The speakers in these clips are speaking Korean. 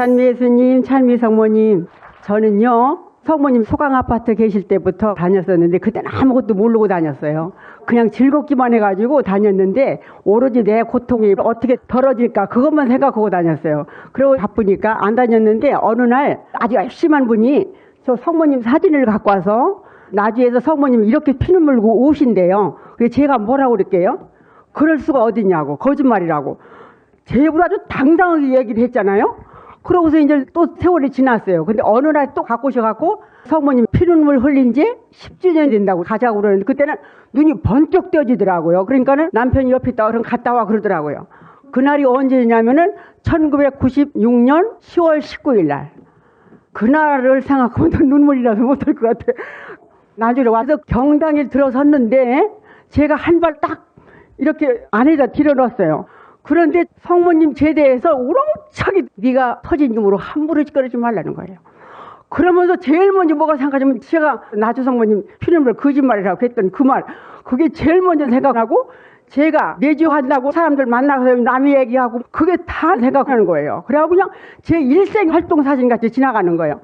찬미예수님, 찬미성모님, 저는요 성모님 소강아파트 계실 때부터 다녔었는데 그때는 아무것도 모르고 다녔어요. 그냥 즐겁기만 해가지고 다녔는데 오로지 내 고통이 어떻게 덜어질까 그것만 생각하고 다녔어요. 그리고 바쁘니까 안 다녔는데 어느 날 아주 열심한 분이 저 성모님 사진을 갖고 와서 나주에서 성모님이 이렇게 피눈 물고 우신대요. 그래서 제가 뭐라고 그럴게요? 그럴 수가 어딨냐고, 거짓말이라고. 제 입으로 아주 당당하게 얘기를 했잖아요. 그러고서 이제 또 세월이 지났어요. 근데 어느 날 또 갖고 오셔갖고 성모님 피눈물 흘린 지 10주년 된다고 가자고 그러는데 그때는 눈이 번쩍 떠지더라고요. 그러니까는 남편이 옆에 있다가 그럼 갔다 와 그러더라고요. 그날이 언제냐면은 1996년 10월 19일 날. 그날을 생각하면 눈물이 나서 못할 것 같아. 나중에 와서 경당에 들어섰는데 제가 한 발 딱 이렇게 안에다 들여놨어요. 그런데 성모님 제대에서 우렁차게 네가 터진 힘으로 함부로 찌꺼리지 말라는 거예요. 그러면서 제일 먼저 뭐가 생각하냐면 제가 나주 성모님 피눈물 거짓말이라고 했던 그 말, 그게 제일 먼저 생각하고 제가 내주한다고 사람들 만나서 남의 얘기하고 그게 다 생각하는 거예요. 그래갖고 그냥 제 일생 활동 사진 같이 지나가는 거예요.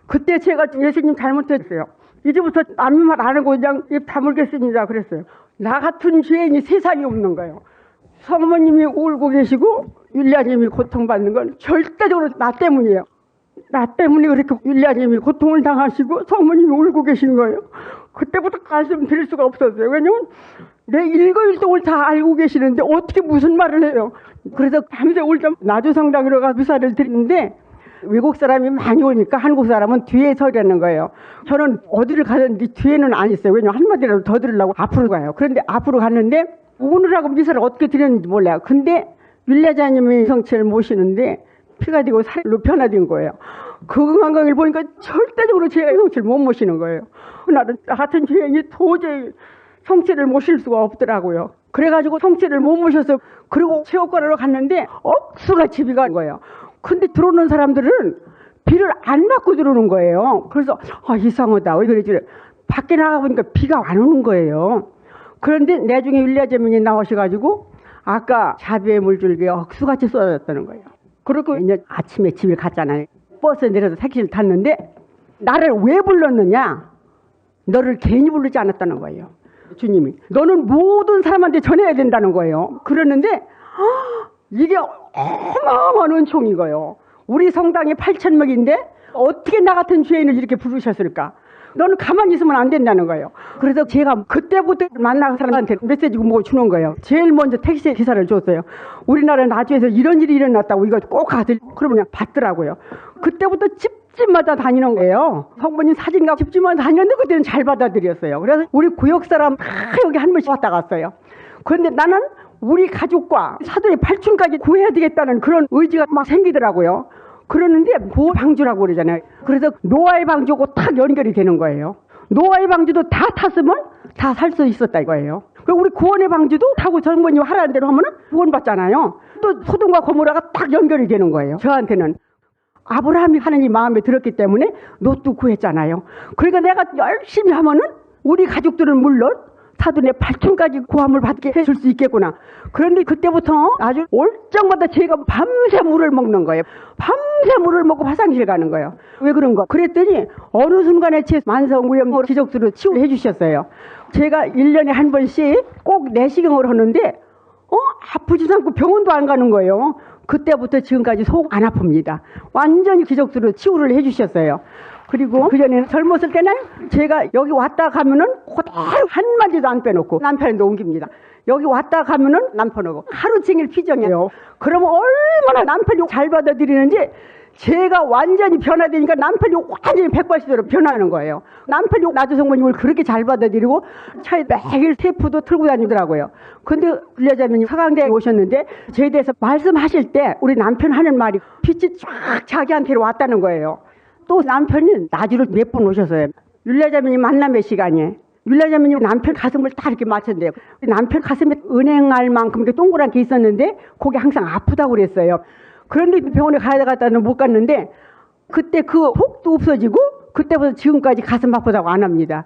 그때 제가 예수님 잘못했어요. 이제부터 남의 말 안 하고 그냥 입 다물겠습니다 그랬어요. 나 같은 죄인이 세상에 없는 거예요. 성모님이 울고 계시고 율리아님이 고통받는 건 절대적으로 나 때문이에요. 나 때문에 그렇게 율리아님이 고통을 당하시고 성모님이 울고 계신 거예요. 그때부터 말씀드릴 수가 없었어요. 왜냐면 내 일거일동을 다 알고 계시는데 어떻게 무슨 말을 해요. 그래서 밤새 울다 나주성당으로 가서 미사를 드리는데 외국 사람이 많이 오니까 한국 사람은 뒤에 서려는 거예요. 저는 어디를 가든지 뒤에는 안 있어요. 왜냐면 한마디라도 더 들으려고 앞으로 가요. 그런데 앞으로 갔는데 오늘하고 미사를 어떻게 드렸는지 몰라요. 근데 율리아자님이 성체를 모시는데 피가 되고 살로 변화된 거예요. 그 관광을 보니까 절대적으로 제가 성체를 못 모시는 거예요. 나는 나 같은 죄인이 도저히 성체를 모실 수가 없더라고요. 그래가지고 성체를 못 모셔서 그리고 체육관으로 갔는데 억수같이 비가 온 거예요. 근데 들어오는 사람들은 비를 안 맞고 들어오는 거예요. 그래서 이상하다. 왜 그러지? 밖에 나가보니까 비가 안 오는 거예요. 그런데 나중에 율리아자님이 나오셔가지고 아까 자비의 물줄기가 억수같이 쏟아졌다는 거예요. 그리고 이제 아침에 집에 갔잖아요. 버스에 내려서 택시를 탔는데 나를 왜 불렀느냐? 너를 괜히 부르지 않았다는 거예요. 주님이 너는 모든 사람한테 전해야 된다는 거예요. 그러는데 이게 어마어마한 은총인 거예요. 우리 성당이 8,000명인데 어떻게 나 같은 죄인을 이렇게 부르셨을까? 너는 가만히 있으면 안 된다는 거예요. 그래서 제가 그때부터 만난 사람한테 메시지 뭐 주는 거예요. 제일 먼저 택시 기사를 줬어요. 우리나라 나주에서 이런 일이 일어났다고 이거 꼭 가들. 그러면 그냥 받더라고요. 그때부터 집집마다 다니는 거예요. 성모님 사진과 집집마다 다니는데 그때는 잘 받아들였어요. 그래서 우리 구역 사람 다 여기 한 번씩 왔다 갔어요. 그런데 나는 우리 가족과 사도의 8층까지 구해야 되겠다는 그런 의지가 막 생기더라고요. 그러는데 보호방주라고 그러잖아요. 그래서 노아의 방주고 딱 연결이 되는 거예요. 노아의 방주도 다 탔으면 다 살 수 있었다 이거예요. 그리고 우리 구원의 방주도 타고 성모님 하라는 대로 하면은 구원받잖아요. 또 소돔과 고모라가 딱 연결이 되는 거예요. 저한테는 아브라함이 하나님 마음에 들었기 때문에 롯도 구했잖아요. 그러니까 내가 열심히 하면은 우리 가족들은 물론 사돈의 8층까지 구함을 받게 해줄 수 있겠구나. 그런데 그때부터 아주 올 적마다 제가 밤새 물을 먹는 거예요. 밤새 물을 먹고 화장실 가는 거예요. 왜 그런가? 그랬더니 어느 순간에 제 만성무염 기적수로 치유를 해주셨어요. 제가 1년에 한 번씩 꼭 내시경을 하는데 아프지도 않고 병원도 안 가는 거예요. 그때부터 지금까지 속 안 아픕니다. 완전히 기적수로 치유를 해주셨어요. 그리고 그전에는 젊었을 때는 제가 여기 왔다 가면은 그대로 한마디도 안 빼놓고 남편도 옮깁니다. 여기 왔다 가면은 남편하고 하루 종일 피정해요. 그러면 얼마나 남편이 잘 받아들이는지 제가 완전히 변화되니까 남편이 완전히 180도로 변하는 거예요. 남편이 나주 성모님을 그렇게 잘 받아들이고 차에 매일 테이프도 틀고 다니더라고요. 근데 율리아자매님 서강대에 오셨는데 저에 대해서 말씀하실 때 우리 남편 하는 말이 빛이 쫙 자기한테로 왔다는 거예요. 또 남편이 나주를 몇 번 오셨어요. 율리아자매님 만남의 시간에 율리아자매님 남편 가슴을 딱 이렇게 맞췄대요. 남편 가슴에 은행알 만큼 이렇게 동그란 게 있었는데 그게 항상 아프다고 그랬어요. 그런데 병원에 가야 되겠다는 못 갔는데 그때 그 혹도 없어지고 그때부터 지금까지 가슴 아프다고 안 합니다.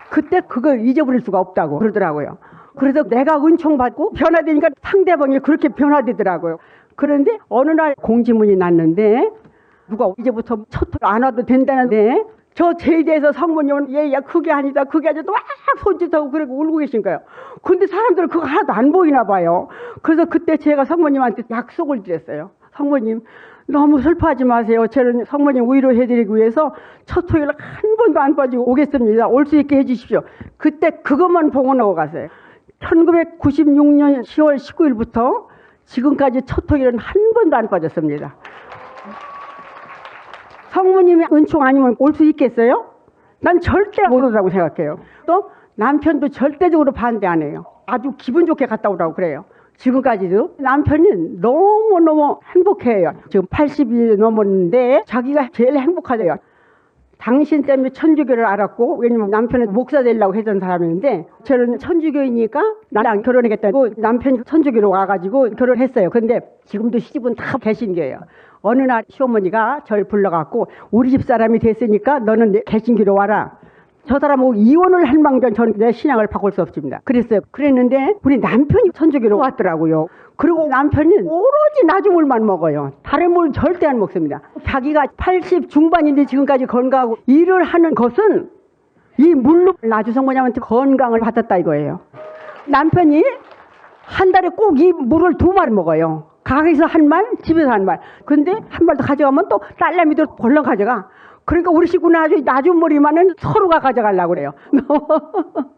그때 그걸 잊어버릴 수가 없다고 그러더라고요. 그래서 내가 은총 받고 변화되니까 상대방이 그렇게 변화되더라고요. 그런데 어느 날 공지문이 났는데 누가 이제부터 초토 안 와도 된다는데 저 제대해서 성모님은 얘야 그게 아니다 그게 아니다 막 손짓하고 그러고 울고 계신 거예요. 근데 사람들은 그거 하나도 안 보이나 봐요. 그래서 그때 제가 성모님한테 약속을 드렸어요. 성모님 너무 슬퍼하지 마세요. 저는 성모님 위로해드리기 위해서 첫 토요일 한 번도 안 빠지고 오겠습니다. 올 수 있게 해주십시오. 그때 그것만 봉헌하고 갔어요. 1996년 10월 19일부터 지금까지 첫 토요일은 한 번도 안 빠졌습니다. 성모님의 은총 아니면 올 수 있겠어요? 난 절대 못 오다고 생각해요. 또 남편도 절대적으로 반대 안 해요. 아주 기분 좋게 갔다 오라고 그래요. 지금까지도 남편이 너무너무 행복해요. 지금 80이 넘었는데 자기가 제일 행복하대요. 당신 때문에 천주교를 알았고, 왜냐면 남편은 목사 되려고 했던 사람인데 저는 천주교이니까 나랑 결혼하겠다고 남편이 천주교로 와가지고 결혼했어요. 근데 지금도 시집은 다 개신교예요. 어느 날 시어머니가 저를 불러갖고 우리 집 사람이 됐으니까 너는 개신교로 와라. 저 사람하고 이혼을 할 망정 저는 내 신앙을 바꿀 수 없습니다. 그랬어요. 그랬는데 우리 남편이 천주교로 왔더라고요. 그리고 남편이 오로지 나주물만 먹어요. 다른 물 절대 안 먹습니다. 자기가 80 중반인데 지금까지 건강하고 일을 하는 것은 이 물로 나주 성모님한테 건강을 받았다 이거예요. 남편이 한 달에 꼭 이 물을 2말 먹어요. 가게에서 한 말, 집에서 한 말. 근데 한 말 더 가져가면 또 딸내미도 벌렁 가져가. 그러니까 우리 식구는 아주 나주머리만은 서로가 가져가려고 그래요.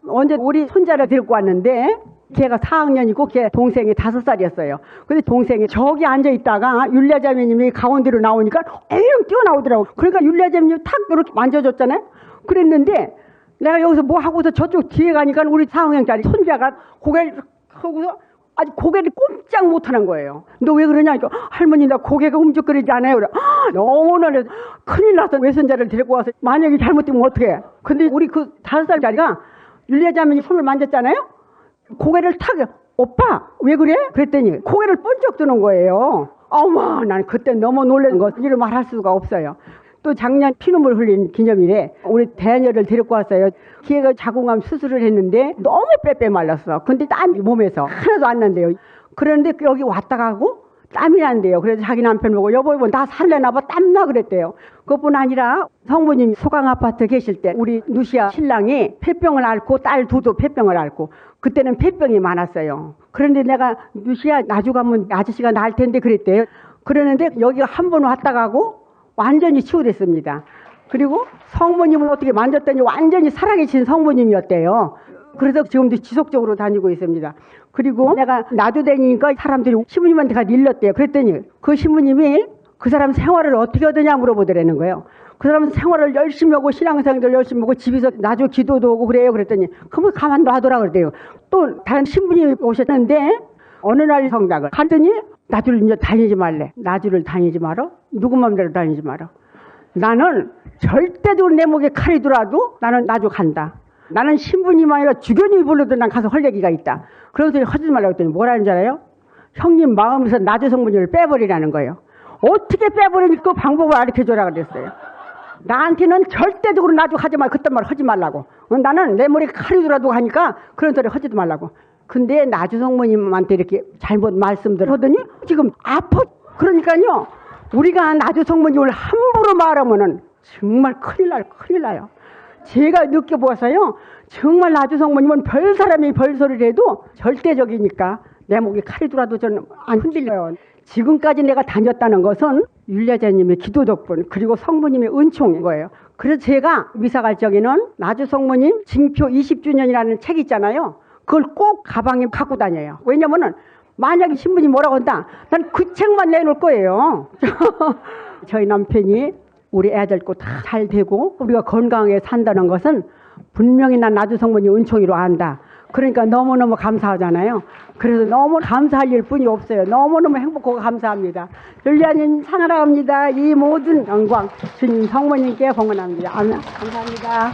언제 우리 손자를 데리고 왔는데 걔가 4학년이고 걔 동생이 5살이었어요. 근데 동생이 저기 앉아있다가 율리아자매님이 가운데로 나오니까 에잉 뛰어나오더라고. 그러니까 율리아자매님이 탁 이렇게 만져줬잖아요. 그랬는데 내가 여기서 뭐 하고서 저쪽 뒤에 가니까 우리 4학년짜리 손자가 고개를 하고서 아주 고개를 꼼짝 못하는 거예요. 너 왜 그러냐? 할머니 나 고개가 움직거리지 않아요. 그래. 너무나 큰일 나서 외손자를 데리고 와서 만약에 잘못되면 어떡해. 근데 우리 그 5살짜리가 율리아자매님 손을 만졌잖아요. 고개를 탁 오빠 왜 그래? 그랬더니 고개를 번쩍 드는 거예요. 어머 난 그때 너무 놀란 거 이런 말 할 수가 없어요. 또 작년 피눈물 흘린 기념일에 우리 대녀를 데리고 왔어요. 걔가 자궁암 수술을 했는데 너무 빼빼 말랐어. 근데 땀이 몸에서 하나도 안 난대요. 그런데 여기 왔다 가고 땀이 난대요. 그래서 자기 남편 보고 여보 나 살래나 봐 땀나 그랬대요. 그것뿐 아니라 성모님 소강 아파트 계실 때 우리 누시아 신랑이 폐병을 앓고 딸 두도 폐병을 앓고 그때는 폐병이 많았어요. 그런데 내가 누시아 나주 가면 아저씨가 나을 텐데 그랬대요. 그러는데 여기가 한 번 왔다 가고 완전히 치유됐습니다. 그리고 성모님을 어떻게 만졌더니 완전히 살아계신 성모님이었대요. 그래서 지금도 지속적으로 다니고 있습니다. 그리고 내가 나주 다니니까 사람들이 신부님한테 가서 일렀대요. 그랬더니 그 신부님이 그 사람 생활을 어떻게 하더냐 물어보더라는 거예요. 그 사람은 생활을 열심히 하고 신앙생활을 열심히 하고 집에서 나주 기도도 하고 그래요. 그랬더니 그러면 가만 놔둬라 그랬대요. 또 다른 신부님이 오셨는데 어느 날 성당을 갔더니 나주를 이제 다니지 말래. 나주를 다니지 마라. 누구 맘대로 다니지 마라. 나는 절대적으로 내 목에 칼이 들어와도 나는 나주 간다. 나는 신부님 아니라 주교님이 불러도 난 가서 할 얘기가 있다. 그러더니 하지 말라고 했더니 뭐라는 줄 알아요? 형님 마음에서 나주 성모님을 빼버리라는 거예요. 어떻게 빼버리니 그 방법을 가르쳐줘라 그랬어요. 나한테는 절대적으로 나주 하지 말고 그딴 말 하지 말라고. 나는 내 머리에 칼이 들어와도 하니까 그런 소리 하지도 말라고. 근데 나주 성모님한테 이렇게 잘못 말씀들 하더니 지금 아파. 그러니까요 우리가 나주 성모님을 함부로 말하면은 정말 큰일 나요. 제가 느껴보았어요. 정말 나주 성모님은 별 사람이 별 소리를 해도 절대적이니까 내 목에 칼이 들어와도 저는 안 흔들려요. 지금까지 내가 다녔다는 것은 율리아자님의 기도 덕분 그리고 성모님의 은총인 거예요. 그래서 제가 미사 갈 적에는 나주 성모님 징표 20주년이라는 책 있잖아요. 그걸 꼭 가방에 갖고 다녀요. 왜냐면은 만약에 신부님 뭐라고 한다 난 그 책만 내놓을 거예요. 저희 남편이 우리 애들 거 다 잘 되고 우리가 건강하게 산다는 것은 분명히 난 나주 성모님 은총이로 안다. 그러니까 너무너무 감사하잖아요. 그래서 너무 감사할 일뿐이 없어요. 너무너무 행복하고 감사합니다. 율리아님 사랑합니다. 이 모든 영광 주님 성모님께 봉헌합니다. 아멘. 감사합니다.